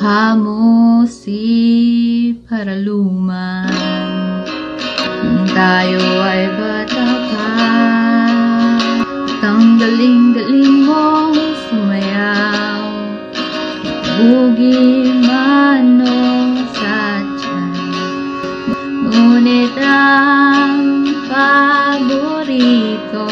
Hamo si Paraluman nung tayo ay bata pa. Ang galing-galing mong sumayaw, bugi manong sadya. Ngunit ang paborito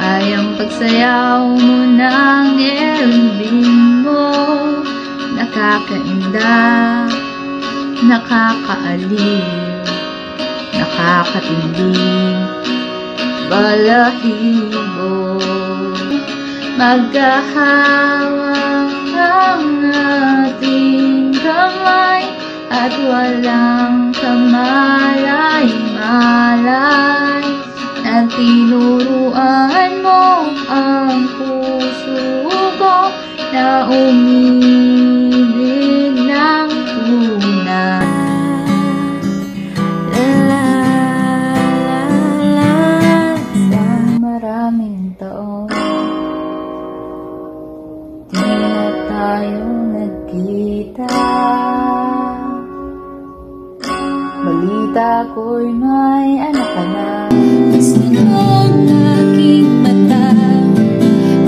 ay ang pagsayaw mo ng Elvin mo. Nakakainda, nakakaaliw, nakakatinding balahibo. Magkahawak ang ating kamay at walang kamalay-malay. At tinuruan mo ang puso ko na umibig ng tunay. Sa maraming taon, di na tayo nagkita. Balita ko'y may anak ka na. Gusto ng aking mata,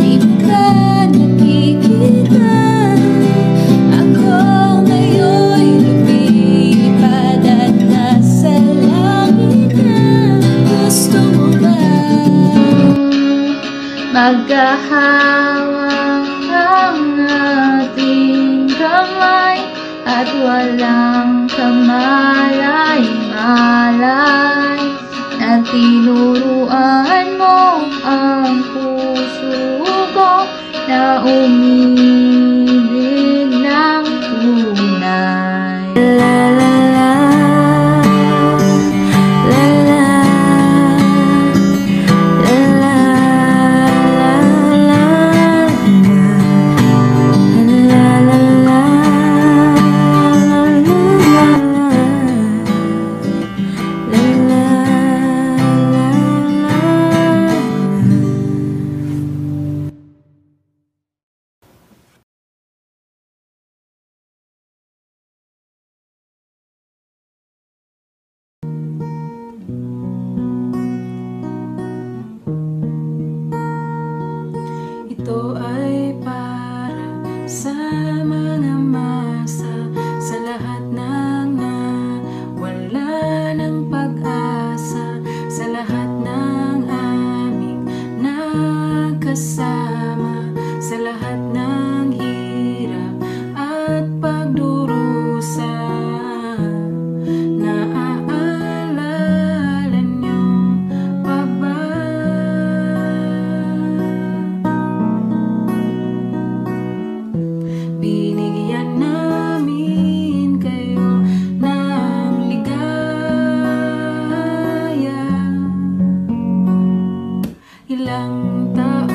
di ka nakikita. Ako ngayon'y lumipad at nasa langit na. Gusto mo ba? Magkahawak ang ating kamay at walang kamalay-malay. At tinuruan mo ang puso ko na umibig ng tunay. La la la, la la, la la, la la, la Ito ay para sa mga masa, sa lahat ng nawala ng pag-asa, sa lahat ng aming nagkasama, sa lahat ng hirap at pagdurusa. Naaalala niyo pa ba? Binigyan namin kayo ng ligaya. Ilang taon